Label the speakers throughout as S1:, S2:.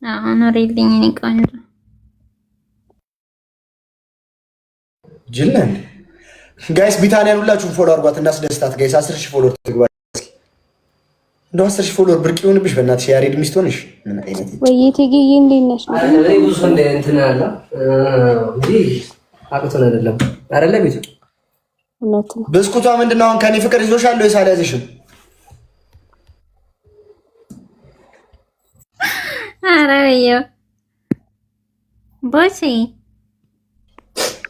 S1: አሁን ሬልኝ እኔ ቆንጆ
S2: ጅለን ጋይስ ቢታንያን ሁላችሁም ፎሎ አድርጓት እና አስደስታት ጋይስ። 10,000 ፎሎወር ትግባ እንደው 10,000 ፎሎወር ብርቅ ይሆንብሽ በእናትሽ። ያሬድ ሚስት ሆነሽ ምን አይነት
S3: ወይ እቴጌዬ እንዴት ነሽ?
S4: አይ ብዙ እንደ እንትን አለ እንጂ አቅቶን አይደለም ቤቱ
S3: እውነት ነው።
S2: ብስኩቷ ምንድነው? አሁን ከኔ ፍቅር ይዞሻል ወይስ አልያዘሽም?
S1: ኧረ በየው ቦሴ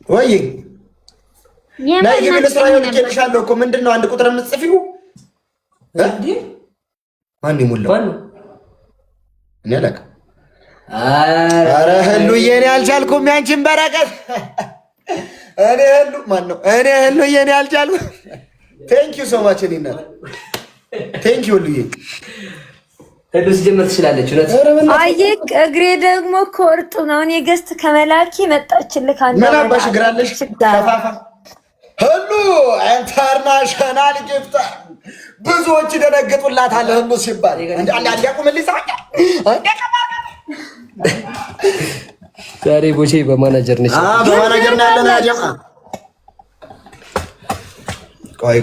S2: ወይ ናይ ግቢ ለስራ ይልከልሻለሁ እኮ ምንድነው? አንድ ቁጥር የምትጽፊው እንዴ? ማን ይሙላው? እኔ አላውቅም። ኧረ ህሉዬ እኔ አልቻልኩም ያንቺን በረከት እኔ ህሉ ማን ነው? እኔ ህሉዬ እኔ አልቻልኩም። ቴንክ ዩ ሶ ማች እኔና ቴንክ ዩ ህሉዬ
S4: ሄዱ ሲጀምር ትችላለች።
S3: አየክ እግሬ ደግሞ ኮርጡ ነው። እኔ ገስት ከመላኪ መጣችልክ አንተ
S2: ምን አባሽ እግራለሽ? ከፋፋ ህሉ ኢንተርናሽናል ጊፍት ብዙዎች ይደነግጡላታል ህሉ ሲባል እንዴ አላያቁም ልሳኛ
S4: ዛሬ ቦቼ በማናጀር ነሽ?
S2: በማናጀር ነው ያለና ጀማ ቆይ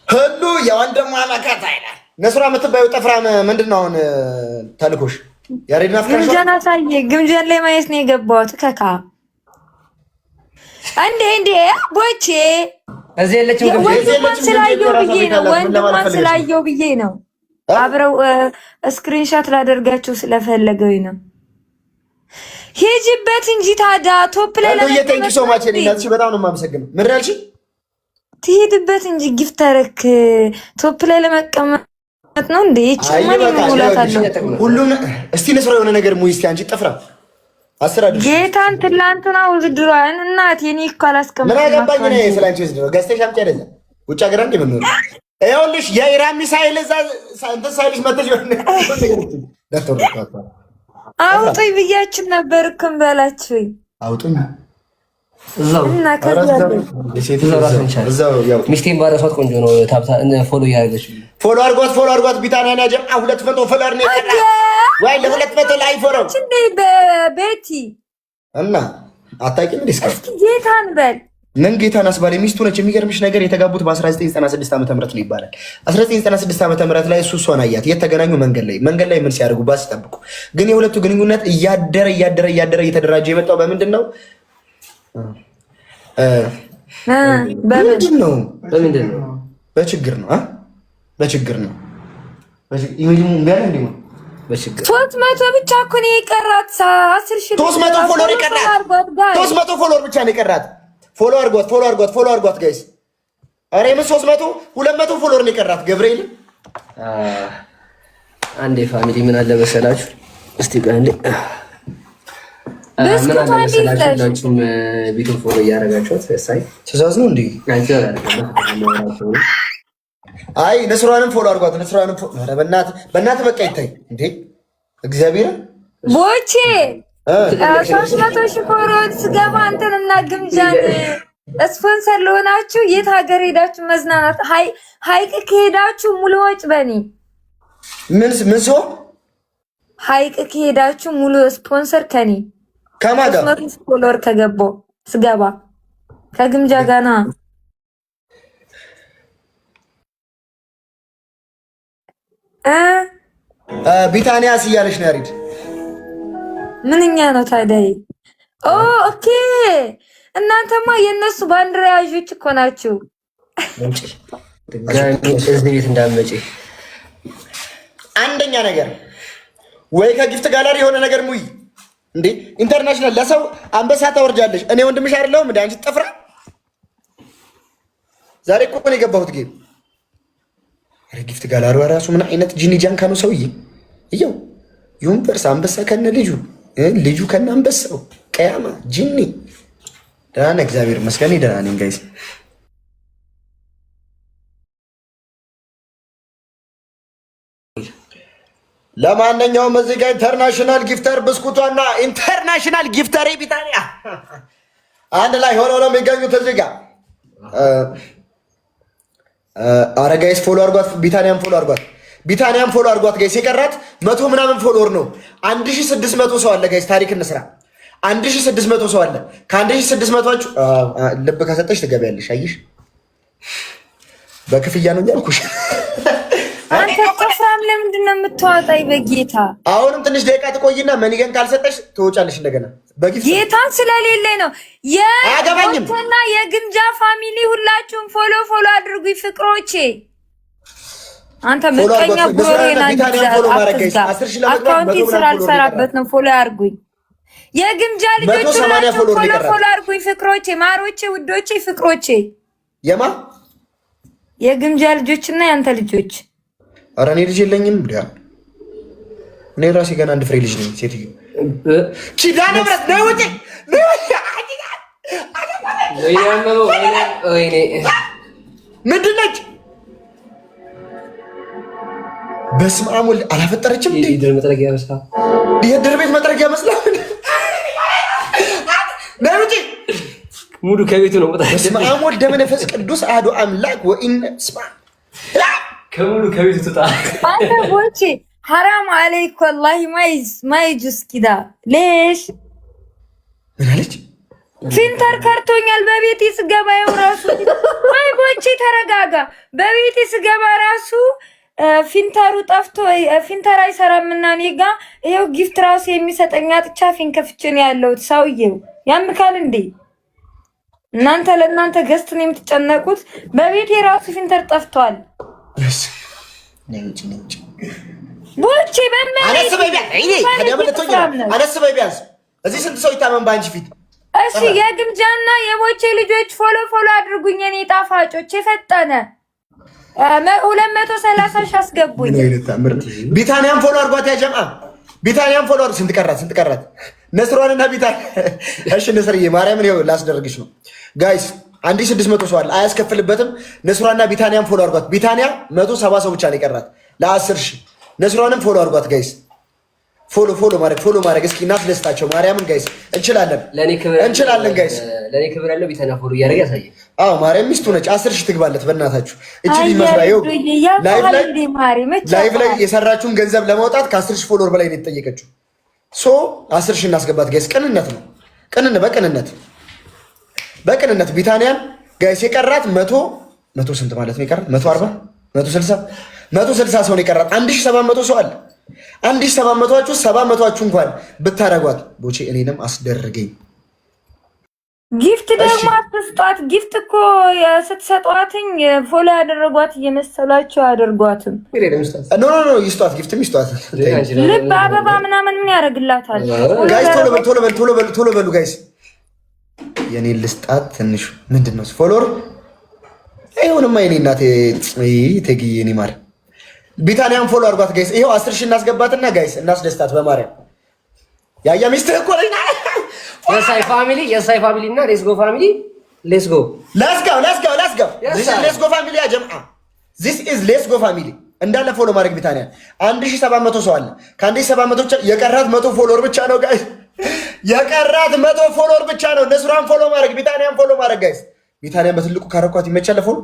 S2: ህሉ የወንድሟ መከታ ይላል። ነስራ የምትባዩ ጠፍራም ምንድነው አሁን ተልኮሽ? ያሬድና ፍቅር
S3: ግምጃና ሳየ ግምጃን ላይ ማየት ነው የገባሁት። ከካ እንዴ ቦቼ
S4: እዚህ የለችም።
S3: ወንድሟን ስላየው ብዬ ነው አብረው ስክሪንሻት ላደርጋቸው ስለፈለገው ነው። ሂጂበት እንጂ ታዲያ ቶፕ ላይ
S2: ለምን ሰው ማቼ ነኝ? በጣም ነው የማመሰግነው። ምን ያልሽ?
S3: ትሄድበት እንጂ ጊፍት አረክ ቶፕ ላይ ለመቀመጥ ነው እንዴ? ቻማን ይሞላታል
S2: ሁሉም። እስቲ ነስራ የሆነ ነገር ሙይ እስቲ አንቺ ጠፍራ አስራድ
S3: ጌታን ትላንትና ውድድሯን እናት የኔ እኮ አላስቀምጥ
S2: ምን አገባኝ ነው ስላንቺ ውድድሯ ገዝተሽ አምጪ አይደለ? ውጭ ሀገር አንዴ ምን ነው ይኸውልሽ የኢራን ሚሳኤል እዛ እንትን ሳይልሽ መተሽ
S3: አውጡኝ ብያችን ነበር እኮ በላችሁኝ።
S2: አውጡኝ
S4: እዛው ሚስቴን ባረሷት ቆንጆ ነው። ታብታ ፎሎ እያደረገች
S2: ፎሎ አድርጓት ቢታንያን ያጀም 200 ፎሎወር ነው የቀረ ወይ ለ200 ላይ ፎሎ
S3: እንዴ በቤቲ
S2: እና አታውቂም እንዴ?
S3: እስኪ ጌታን በል
S2: ምን ጌታን አስባለ ሚስቱ ነች። የሚገርምሽ ነገር የተጋቡት በ1996 ዓመተ ምህረት ነው ይባላል። 1996 ዓመተ ምህረት ላይ እሷን አያት። የተገናኙ መንገድ ላይ ምን ሲያደርጉ ባስ ሲጠብቁ። ግን የሁለቱ ግንኙነት እያደረ እየተደራጀ የመጣው በምንድን ነው? በምንድን ነው? በችግር ነው። በችግር ነው።
S3: በችግር 300 ብቻ እኮ ነው የቀራት። 10,000
S2: 300 ፎሎወር የቀራት 300 ፎሎወር ብቻ ነው የቀራት። ፎሎ አድርጓት ጋይስ። አሬ ምን 300 200 ፎሎወር ነው የቀራት። ገብርኤል
S4: አንዴ ፋሚሊ ምን አለ መሰላችሁ? እስቲ ቀንዴ ምን አለ መሰላችሁ? ቤቱን ፎሎ እያደረጋችሁት ሳይ
S2: ትእዛዝ ነው እንዴ? አይ ነስሯንም ፎሎ አድርጓት። ነስሯንም ፎሎ ኧረ በእናትህ በቃ ይታይ እንዴ እግዚአብሔር
S3: ቦቼ 300,000 ፎሎወር ስገባ አንተንና ግምጃን ስፖንሰር ለሆናችሁ የት ሀገር ሄዳችሁ መዝናናት ሀይቅ ከሄዳችሁ ሙሉ ወጭ በኔ
S2: ምን ሰው
S3: ሀይቅ ከሄዳችሁ ሙሉ ስፖንሰር ከኔ
S2: ከማጋ
S3: 300,000 ፎሎወር ስገባ ከግምጃ ጋና
S2: ቢታንያስ እያለች ነው ያሪድ።
S3: ምንኛ ነው ታዲያ? ኦኬ እናንተማ የእነሱ ባንዲራ ያዦች እኮ ናችሁ።
S4: እዚህ ቤት እንዳትመጪ።
S2: አንደኛ ነገር ወይ ከጊፍት ጋላሪ የሆነ ነገር ሙይ እንዴ ኢንተርናሽናል ለሰው አንበሳ ታወርጃለሽ። እኔ ወንድምሽ አይደለሁም እንዴ? አንቺ ጠፍራ ዛሬ እኮ ነው የገባሁት ጌም። አረ ጊፍት ጋላሪ ራሱ ምን አይነት ጂኒ ጃንካ ነው ሰውዬ። ይኸው ዩኒቨርስ አንበሳ ከነ ልጁ ከነ አንበሳው ቀያማ ጂኒ። ደህና ነህ? እግዚአብሔር ይመስገን ደህና ነኝ ጋይስ። ለማንኛውም እዚህ ጋር ኢንተርናሽናል ጊፍተር ብስኩቷና ኢንተርናሽናል ጊፍተር ቢታንያ አንድ ላይ ሆነው ነው የሚገኙት እዚህ ጋር። አረ ጋይስ ፎሎ አድርጓት፣ ቢታንያም ፎሎ አድርጓት። ቢታንያም ፎሎ አድርጓት ጋይስ። የቀራት 100 ምናምን ፎሎወር ነው። 1600 ሰው አለ ጋይስ። ታሪክ እንስራ። 1600 ሰው አለ። ከ1600ዎቹ ልብ ከሰጠሽ ትገቢያለሽ። አይሽ በክፍያ ነው ያልኩሽ።
S3: አንተ ተፍራም ለምንድን ነው የምትዋጣይ? በጌታ
S2: አሁንም ትንሽ ደቂቃ ትቆይና መኒገን ካልሰጠሽ ትወጫለሽ እንደገና። በጊፍት
S3: ጌታን ስለሌለ ነው።
S2: አያገባኝም።
S3: የቦትና የግምጃ ፋሚሊ ሁላችሁም ፎሎ አድርጉኝ ፍቅሮቼ። አንተ ምቀኛ ጉሮሬና አካውንቲ ስራ አልሰራበት ነው። ፎሎ አድርጉኝ። የግምጃ ልጆች ሁላችሁም ፎሎ አድርጉኝ ፍቅሮቼ፣ ማሮቼ፣ ውዶቼ፣ ፍቅሮቼ።
S2: የማ
S3: የግምጃ ልጆችና ያንተ ልጆች።
S2: ኧረ እኔ ልጅ የለኝም። እኔ ራሴ ገና አንድ ፍሬ ልጅ ነኝ። ሴትዮ ኪዳነ ምሕረት ነው ውጪ ምንድን ነች? በስመ አብ ወልድ አላፈጠረችም እንዴ? የድር ቤት መጥረጊያ መስላል። ነው ውጪ
S4: ሙሉ ከቤቱ ነው።
S2: በስመ አብ ወልድ መንፈስ ቅዱስ አሐዱ አምላክ ወኢነ ስማ
S4: ከሙሉ ከቤቱ ትጣ።
S3: አንተ ቦቼ ሐራም አለይክ ወላሂ ማይጁስ ኪዳ ሌሽ
S2: ምን አለች?
S3: ፊልተር ከርቶኛል በቤቴ ስገባ። ይኸው ራሱ ወይ ቦቼ ተረጋጋ። በቤቴ ስገባ ራሱ ፊልተሩ ጠፍቶ ፊልተር አይሰራምና እኔ ጋ ይኸው ጊፍት ራሱ የሚሰጠኝ አጥቻ ፊን ከፍቼ ነው ያለሁት። ሰውዬው ያምካል እንዴ? እናንተ ለእናንተ ገስት ነው የምትጨነቁት። በቤቴ ራሱ ፊልተር ጠፍቷል። ቦቼ
S2: አነስበይ ቢያንስ እዚህ ስንት ሰው ይታመን በአንቺ ፊት።
S3: እሺ የግምጃና የቦቼ ልጆች ፎሎ አድርጉኝ። እኔ ጣፋጮች የፈጠነ 230 ሺህ አስገቡኝ።
S2: ቢታንያም ፎሎ አድርጓት። ያ ጀምዓ ቢታንያም ፎሎ አድርጓት። ስንት ቀራት? ነስሯንና ቢታን። እሺ ነስርዬ ማርያምን ይኸው ላስደርግሽ ነው ጋይስ። 1600 ሰው አለ፣ አያስከፍልበትም። ነስሯና ቢታንያም ፎሎ አድርጓት። ቢታንያ 170 ሰው ብቻ ነው የቀራት ለ10 ሺህ። ነስሯንም ፎሎ አድርጓት ጋይስ። ፎሎ ማድረግ እስኪ እናስደስታቸው። ማርያምን ጋይስ እንችላለን ጋይስ።
S4: ለኔ ክብር ያለው ቢታንያ ፎሎ እያደረገ ያሳየ።
S2: አዎ ማርያም ሚስቱ ነች። 10 ሺህ ትግባለት በእናታችሁ። እቺ ሊመስላ ይኸው ላይቭ ላይ የሰራችውን ገንዘብ ለማውጣት ከ10 ሺህ ፎሎወር በላይ ነው የተጠየቀችው። 10 ሺህ እናስገባት ጋይስ። ቅንነት ነው በቅንነት ቢታንያን ጋይስ። የቀራት 100 ስንት ማለት ነው የቀራት? 140 160 ሰው ነው የቀራት። 1700 ሰው አለ። 1700ዎቹ 700ዎቹ እንኳን ብታረጓት ቦቼ እኔንም አስደርገኝ።
S3: ጊፍት ደግሞ አትስጧት። ጊፍት እኮ ስትሰጧትኝ ፎሎ ያደረጓት እየመሰላችሁ አያደርጓትም።
S2: ኖ ይስጧት፣ ጊፍትም ይስጧት።
S3: ልብ አበባ ምናምን ምን ያደርግላታል
S2: ጋይስ? ቶሎ በሉ ጋይስ። የኔ ልስጣት ትንሹ ምንድን ነው ፎሎወር አይሆንማ። የኔ እናቴ ተግዬ እኔ ማርያም ቢታንያም ፎሎ አድርጓት ጋይስ። ይሄው 10 ሺህ እናስገባትና ጋይስ እናስደስታት በማርያም። ያያ ሚስትህ እኮ ነኝ።
S4: የሳይ ፋሚሊ እና ሌትስ ጎ ፋሚሊ ሌትስ ጎ
S2: ፋሚሊ ያ ጀምዓ ዚስ ኢዝ ሌትስ ጎ ፋሚሊ እንዳለ ፎሎ ማድረግ ቢታንያ 1700 ሰው አለ። ከ1700 የቀራት 100 ፎሎወር ብቻ ነው ጋይስ። የቀራት 100 ፎሎወር ብቻ ነው። ነስሯን ፎሎ ማድረግ ቢታንያን ፎሎ ማድረግ ጋይስ። ቢታንያን በትልቁ ካረኳት ይመቻል። ፎሎ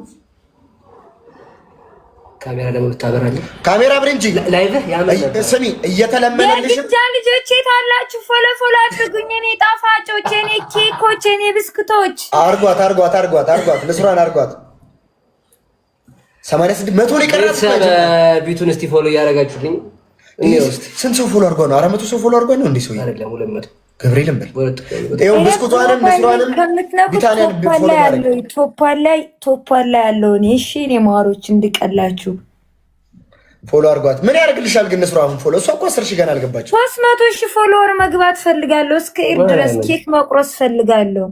S4: ካሜራ ደግሞ ልታበራለህ።
S2: ካሜራ ብር እንጂ
S4: ላይቭ
S2: ስሚ እየተለመነልሽ
S3: የግምጃ ልጆች የታላችሁ ፎሎ አድርጉኝ። እኔ ጣፋጮች፣ እኔ ኬኮች፣ እኔ ብስኩቶች አርጓት ነስሯን አርጓት። 86 100 ላይ ቀራት።
S4: ቢቱን እስቲ ፎሎ እያደረጋችሁልኝ እኔ ውስጥ
S2: ስንት ሰው ፎሎ አርጓ ነው? 400 ሰው ፎሎ አርጓ ነው እንዴ? ሰው
S4: አይደለም 200
S2: ገብርኤልን በል ይኸው ብስኩቷንም ነስሯንም ቢታንያን ፎሎ ማድረግ ቶፓ ላይ ያለው እሺ እኔ ማሮች እንድቀላችሁ ፎሎ አርጓት። ምን ያደርግልሻል ግን ነስሯ? አሁን ፎሎ እሷ እኮ 10 ሺህ ገና አልገባችም።
S3: 300 ሺህ ፎሎወር መግባት ፈልጋለሁ። እስከ ኢድ ድረስ ኬክ መቁረስ ፈልጋለሁ።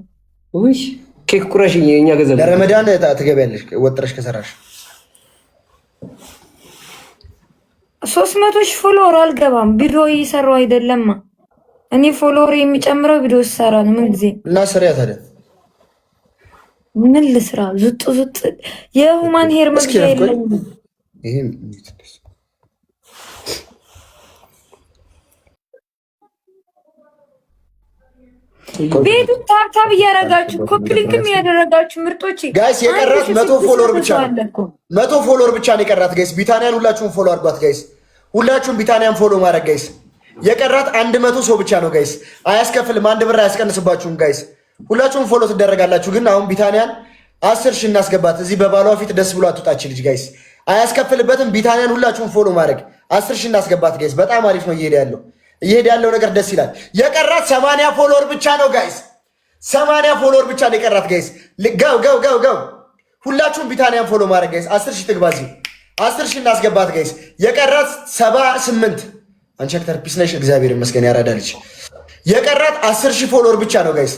S4: ውይ ኬክ ቁረሽ የኛ ገንዘብ
S2: ለረመዳን ትገቢያለሽ ወጥረሽ ከሰራሽ
S3: 300 ሺህ ፎሎወር አልገባም። ቪዲዮ እየሰራሁ አይደለማ። እኔ ፎሎወር የሚጨምረው ቪዲዮ ሰራ ነው። ምን ጊዜ
S2: እና ስሪያ ታዲያ
S3: ምን ልስራ? ዙጥ የሁማን ሄር መግቢያ የለኝም።
S2: ይሄ
S3: ቤቱ ታብታብ እያደረጋችሁ ኮፕሊንክም እያደረጋችሁ ምርጦች
S2: ጋይስ የቀራት 100 ፎሎወር ብቻ ነው። 100 ፎሎወር ብቻ ነው የቀራት ጋይስ። ቢታንያን ሁላችሁም ፎሎ አድርጓት ጋይስ። ሁላችሁም ቢታንያን ፎሎ ማድረግ ጋይስ። የቀራት 100 ሰው ብቻ ነው ጋይስ። አያስከፍልም፣ አንድ ብር አያስቀንስባችሁም ጋይስ። ሁላችሁም ፎሎ ትደረጋላችሁ። ግን አሁን ቢታንያን 10 ሺህ እናስገባት። እዚህ በባሏ ፊት ደስ ብሎ አትውጣች ልጅ ጋይስ። አያስከፍልበትም። ቢታንያን ሁላችሁም ፎሎ ማድረግ 10 ሺህ እናስገባት ጋይስ። በጣም አሪፍ ነው እየሄደ ያለው ነገር ደስ ይላል። የቀራት 80 ፎሎወር ብቻ ነው ጋይስ። 80 ፎሎወር ብቻ ነው የቀራት ጋይስ። ጋው ሁላችሁም ቢታንያን ፎሎ ማድረግ ጋይስ። 10 ሺህ ትግባ እዚህ 10 ሺህ እናስገባት ጋይስ። የቀራት 78 አንቺ አክተር ፒስ ነሽ። እግዚአብሔር ይመስገን ያራዳልች። የቀራት 10 ሺህ ፎሎወር ብቻ ነው ጋይስ።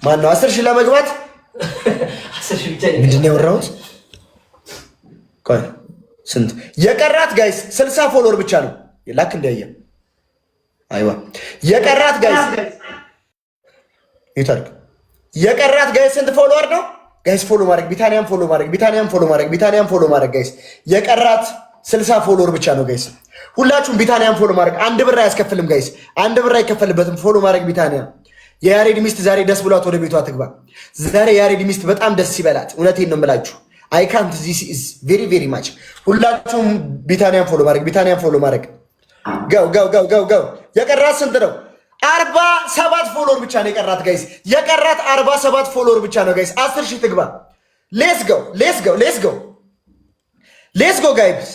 S2: ማን ነው 10 ሺህ ለመግባት
S4: 10 ሺህ ብቻ
S2: ምንድን ነው ያወራሁት? ቆይ ስንት የቀራት ጋይስ? 60 ፎሎወር ብቻ ነው ላክ እንደያ አይዋ የቀራት ጋይስ ይታርክ የቀራት ጋይስ ስንት ፎሎወር ነው ጋይስ? ፎሎ ማድረግ ቢታንያን ፎሎ ማድረግ ቢታንያን ፎሎ ማድረግ ቢታንያን ፎሎ ማድረግ ጋይስ። የቀራት 60 ፎሎወር ብቻ ነው ጋይስ። ሁላችሁም ቢታንያን ፎሎ ማድረግ። አንድ ብር አያስከፍልም ጋይስ፣ አንድ ብር አይከፈልበትም። ፎሎ ማድረግ ቢታንያን። የያሬድ ሚስት ዛሬ ደስ ብሏት ወደ ቤቷ ትግባ። ዛሬ የያሬድ ሚስት በጣም ደስ ይበላት። እውነቴን ነው የምላችሁ። አይ ካንት ዚስ ኢዝ ቬሪ ቬሪ ማች። ሁላችሁም ቢታንያን ፎሎ ማድረግ ቢታንያን ፎሎ ማድረግ ጋው የቀራት ስንት ነው? 47 ፎሎወር ብቻ ነው የቀራት ጋይስ። የቀራት 47 ፎሎወር ብቻ ነው ጋይስ። 10 ሺህ ትግባ። ሌትስ ጎ ጋይስ፣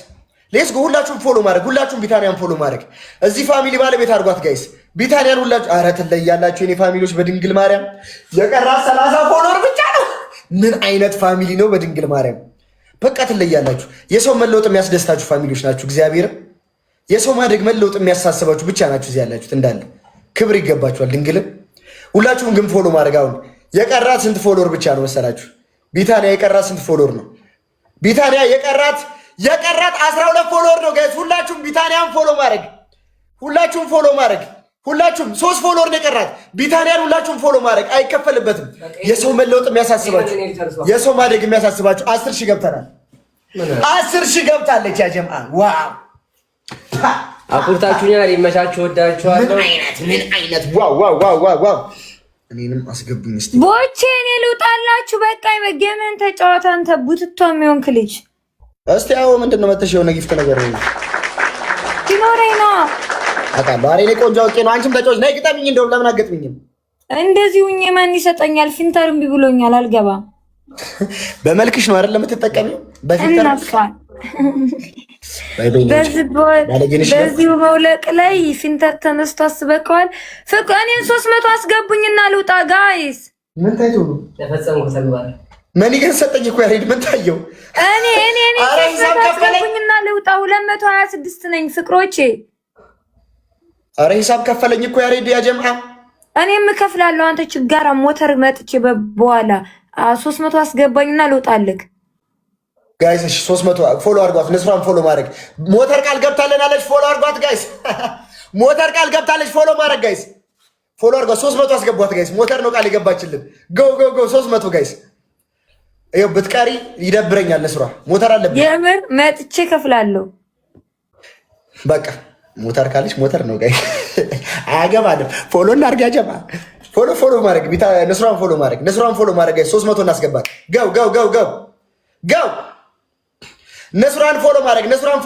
S2: ሌትስ ጎ። ሁላችሁም ፎሎ ማድረግ፣ ሁላችሁም ቢታንያን ፎሎ ማድረግ። እዚህ ፋሚሊ ባለቤት አድርጓት ጋይስ። ቢታንያን ሁላችሁ ኧረ ትለያላችሁ የኔ ፋሚሊዎች በድንግል ማርያም። የቀራት 30 ፎሎወር ብቻ ነው። ምን አይነት ፋሚሊ ነው በድንግል ማርያም። በቃ ትለያላችሁ። የሰው መለወጥ የሚያስደስታችሁ ፋሚሊዎች ናችሁ። እግዚአብሔር የሰው ማደግ መለውጥ የሚያሳስባችሁ ብቻ ናችሁ እዚህ ያላችሁት። እንዳለ ክብር ይገባችኋል ድንግልም። ሁላችሁም ግን ፎሎ ማድረግ። አሁን የቀራት ስንት ፎሎወር ብቻ ነው መሰላችሁ? ቢታንያ የቀራት ስንት ፎሎወር ነው? ቢታንያ የቀራት 12 ፎሎወር ነው ጋይስ። ሁላችሁም ቢታንያን ፎሎ ማድረግ፣ ሁላችሁም ፎሎ ማድረግ። ሁላችሁም 3 ፎሎወር ነው የቀራት ቢታንያን። ሁላችሁም ፎሎ ማድረግ አይከፈልበትም። የሰው መለውጥ የሚያሳስባችሁ፣ የሰው ማደግ የሚያሳስባችሁ 10 ሺህ ገብተናል። 10 ሺህ ገብታለች ያ ጀምአ። ዋው
S4: አኩርታችሁኛል። ይመቻችሁ፣ ወዳችኋለሁ።
S2: ምን አይነት ዋው። እኔንም አስገቡኝ እስቲ
S3: ቦቼ። እኔ ልውጣላችሁ በቃ። የመገመን ተጫዋታ አንተ ቡትቷ የሚሆንክ ልጅ
S2: እስቲ ያው ምንድን ነው መተሽ የሆነ ጊፍት ነገር ነው
S3: ሲኖረኝ ነው
S2: አውቃለሁ። ኧረ እኔ ቆንጆ አውቄ ነው። አንቺም ተጫዋች ነይ ግጠሚኝ። እንደውም ለምን አትገጥሚኝም?
S3: እንደዚህ ሁኜ ማን ይሰጠኛል? ፊልተር እምቢ ብሎኛል፣ አልገባም።
S2: በመልክሽ ነው አይደል የምትጠቀሚው? በፊልተር
S3: በዚሁ መውለቅ ላይ ፊንተር ተነስቶ አስበቀዋል። እኔን 300 አስገቡኝና ልውጣ ጋይስ።
S2: ምን ታይቶ ነው
S4: ተፈጸመው? ተግባር
S2: ምን ይገሰጠኝ እኮ ያሬድ ምን ታየው?
S3: እኔ አስገቡኝና ልውጣ። 226 ነኝ ፍቅሮቼ።
S2: አረ ሂሳብ ከፈለኝ እኮ ያሬድ ያ ጀምዓ።
S3: እኔም እከፍላለሁ። አንተ ችጋራ ሞተር መጥቼ በኋላ 300 አስገባኝና ልውጣልክ
S2: ጋይስ። እሺ 300 ፎሎ አድርጓት። ንስራን ፎሎ ማድረግ። ሞተር ቃል ገብታለናለች። ፎሎ አድርጓት ጋይስ። ሞተር ቃል ገብታለች። ፎሎ ማድረግ ጋይስ። ፎሎ አድርጓት። 300 አስገቧት ጋይስ። ሞተር ነው ቃል የገባችልን። ጎ 300 ጋይስ። ይኸው ብትቀሪ ይደብረኛል። ንስራ ሞተር አለብኝ።
S3: የምር መጥቼ ከፍላለሁ።
S2: በቃ ሞተር ካለች ሞተር ነው ጋይስ። አያገባንም። ፎሎ እናድርግ ያጀማ። ፎሎ ማድረግ ንስራን ፎሎ ማድረግ። ንስራን ፎሎ ማድረግ ጋይስ። 300 እናስገባት። ጋው ነስራን ፎሎ ማድረግ። ነስራን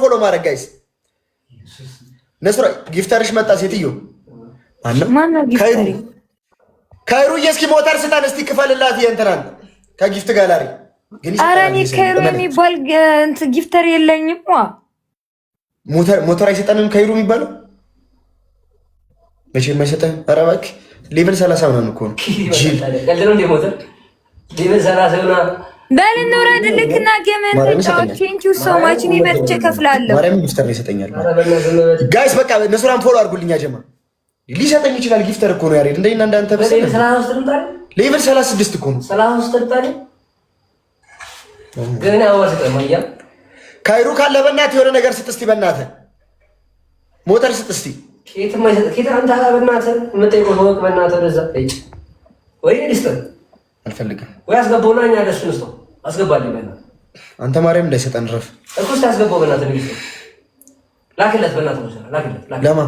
S2: ፎሎ ማድረግ ጋይስ። ነስራ ጊፍተርሽ መጣ። ሴትዮ
S3: ማነው ጊፍተሪ?
S2: ካይሩዬ እስኪ ሞተር ስጠን እስቲ ክፈልላት። የእንትናን ከጊፍት ጋላሪ ግን
S3: ኧረ እኔ ካይሩ የሚባል እንትን ጊፍተር የለኝም።
S2: ሞተር አይሰጠንም ካይሩ የሚባለው መቼም አይሰጠንም። ኧረ እባክህ ሌቭል 30 ምናምን እኮ ነው።
S4: ሞተር ሌቭል 30 ምናምን
S3: በል እንውረድ። ልክና ገመን ተጫዋች ቴንኪው ሶ ማች። እኔ መጥቼ ከፍላለሁ።
S2: ማርያም ጊፍተር ይሰጠኛል ጋይስ። በቃ ነስራን ፎሎ አድርጉልኝ። ጀማ ሊሰጠኝ ይችላል። ጊፍተር እኮ ነው ያሬድ። እንደና እንዳንተ ሌቭል 36 እኮ ነው።
S4: 33 ግን አወሰጠማያ
S2: ካይሩ ካለ በእናትህ የሆነ ነገር ስጥ እስቲ። በእናትህ ሞተር ስጥ እስቲ።
S4: ኬት አንተ በእናትህ የምጠይቀው ነው። በእናትህ ወደዛ ወይ ዲስተር
S2: አልፈልግም
S4: ወይ አስገባውና እኛ ደስ ነው አስገባልኝ። በእናትህ
S2: አንተ ማርያም እንዳይሰጠን ረፍ
S4: እኮ አስገባው። በእናትህ ነው ላክለት። በእናትህ ነው ላክለት።
S2: ለማ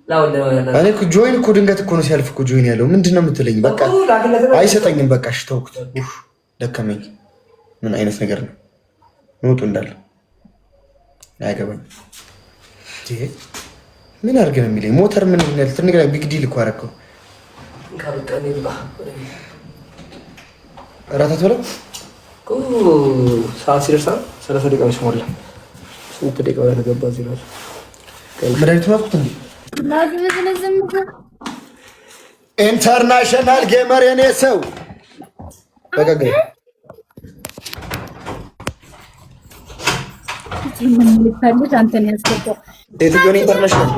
S2: እኔ እኮ ጆይን እኮ ድንገት እኮ ነው ሲያልፍ እኮ ጆይን ያለው ምንድን ነው የምትለኝ? በቃ አይሰጠኝም። በቃ እሺ ተውኩት። ደከመኝ። ምን አይነት ነገር ነው? ኖቱ እንዳለ አይገባኝ። ምን አድርገህ ነው የሚለኝ? ሞተር ምን ይላል? ትንገራ ቢግ ዲል እኮ አደረከው። እራታት ብለው
S4: ሰዓት ሲደርሳ 30 ደቂቃ ሞላ። ስንት ደቂቃ ወደ ተገባ እዚህ ነው
S2: መድኃኒቱ ናፍኩት እንዴ? ኢንተርናሽናል ጌመር የኔ ሰው በቃ
S3: አንተን ያስገባው
S2: የትኛውን ኢንተርናሽናል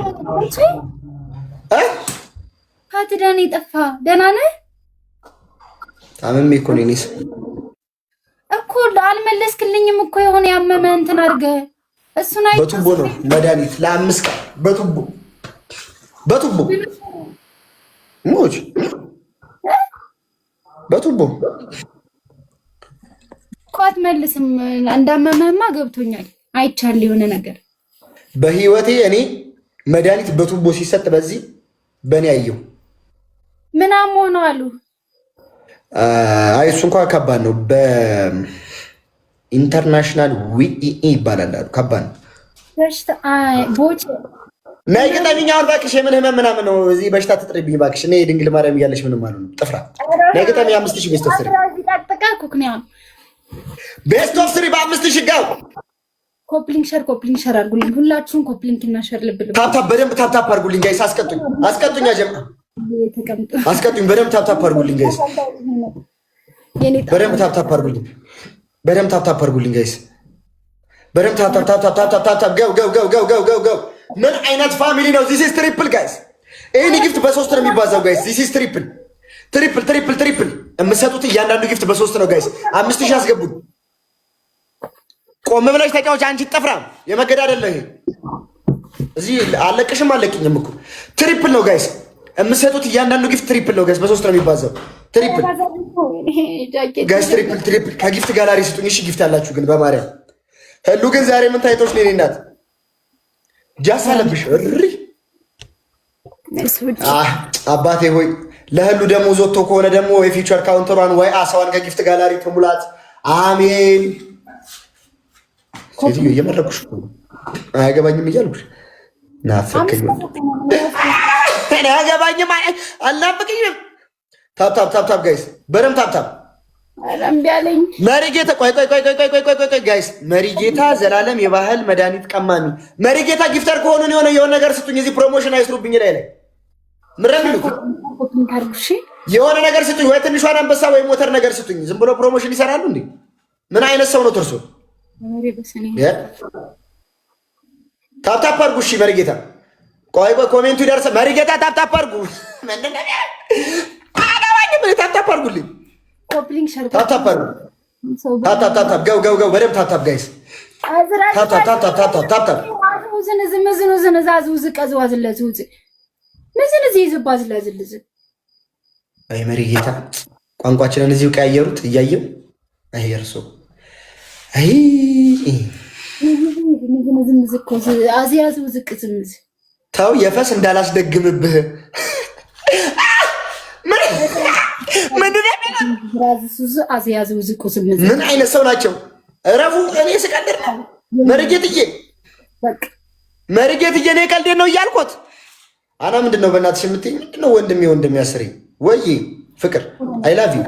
S3: ካትዳን የጠፋ ደህና ነህ?
S2: ታምሜ እኮ ነው እኔስ
S3: እኮ አልመለስክልኝም እኮ የሆነ ያመመ እንትን አድርገህ እሱን አይ
S2: በቱቦ ነው መድኃኒት ለ5 ቀን በቱቦ ሞች በቱቦ
S3: እኮ አትመልስም። እንዳመመህማ ገብቶኛል። አይቻል የሆነ ነገር
S2: በህይወቴ እኔ መድኃኒት በቱቦ ሲሰጥ በዚህ በእኔ አየሁ።
S3: ምናምን ሆኖ አሉ።
S2: አይ እሱ እንኳን ከባድ ነው። በኢንተርናሽናል ዊኢኢ ይባላል አሉ። ከባድ ነው።
S3: ቦቼ
S2: ናይ ገጠሚኛውን እባክሽ የምን ህመም ምናምን ነው እዚህ በሽታ ትጥሪብኝ እባክሽ። እኔ ድንግል ማርያም እያለሽ ምንም አሉ ነው ጥፍራ ናይ ገጠሚ 5000 ቤስት ኦፍ 3 ቤስት ኦፍ 3 በ5000 ጋው
S3: ኮፕሊንግ ሸር አድርጉልኝ። ሁላችሁም ኮፕሊንግ እና ሸር ልብል
S2: ታፕታፕ በደንብ ታፕታፕ አድርጉልኝ ጋይስ። አስቀጡኝ አጀማ አስቀጡኝ። በደንብ ታፕታፕ አድርጉልኝ ጋይስ። በደንብ ታፕታፕ አድርጉልኝ ጋይስ። በደንብ ታፕታፕ ገው ምን አይነት ፋሚሊ ነው? ዚስ ኢዝ ትሪፕል ጋይስ። ይሄን ጊፍት በ3 ነው የሚባዛው ጋይስ። ዚስ ኢዝ ትሪፕል የምትሰጡት እያንዳንዱ ጊፍት በ3 ነው ጋይስ። 5000 አስገቡኝ። ቆም ብለሽ ተጫወች አንቺ ጠፍራም። የመገዳደል ነው ይሄ። እዚህ አለቅሽም አለቅኝም እኮ ትሪፕል ነው ጋይስ። የምትሰጡት እያንዳንዱ ጊፍት ትሪፕል ነው ጋይስ። በ3 ነው የሚባዛው ትሪፕል ጋይስ። ትሪፕል ከጊፍት ጋላሪ ስጡኝ እሺ። ጊፍት ያላችሁ ግን በማርያም ህሉ ግን ዛሬ ምን ታይቶሽ ነው? እናት ጃስ አለብሽ እሪ አባቴ ሆይ ለህሉ ደግሞ ዞቶ ከሆነ ደግሞ የፊቸር ካውንተሯን ወይ አሳዋን ከጊፍት ጋላሪ ትሙላት። አሜን። ሴትዮ እየመረኩሽ እኮ አያገባኝም እያልኩሽ ናፈቀኝ። አያገባኝም አልናፍቅኝም። ታፕ ጋይስ በደምብ ታፕ
S3: እምቢ አለኝ።
S2: መሪጌታ ቆይ ጋይስ መሪጌታ ዘላለም የባህል መድኃኒት ቀማሚ መሪጌታ ጊፍተር ከሆኑ የሆነ ነገር ስጡኝ። እዚህ ፕሮሞሽን አይስሩብኝ ላይ ምረምሉ የሆነ ነገር ስጡኝ። ወይ ትንሿን አንበሳ ወይ ሞተር ነገር ስጡኝ። ዝም ብሎ ፕሮሞሽን ይሰራሉ እንዴ? ምን አይነት ሰው ነው ተርሶ? ታፕታፕ አድርጉ እሺ። መሪጌታ ቆይ ኮሜንቱ ይደርሰ መሪጌታ ታፕታፕ አድርጉ። ታፕታፕ አድርጉልኝ። ታፕታፕ ገው በደምብ ታፕታፕ ጋይስ። ታፕታፕ አይ መሪጌታ ቋንቋችንን እዚሁ ቀያየሩት እያየው አይ እርሶ አይ ተው የፈስ እንዳላስደግምብህ ምን አይነት ሰው ናቸው? እረፉ። እኔ ስቀልድ ነው መሪጌትዬ እኔ ቀልዴን ነው እያልኩት አና ምንድን ነው በእናትሽ የምትይኝ? ምንድን ነው ወንድሜ ያስረኝ ወይ ፍቅር አይ ላቭ ዩ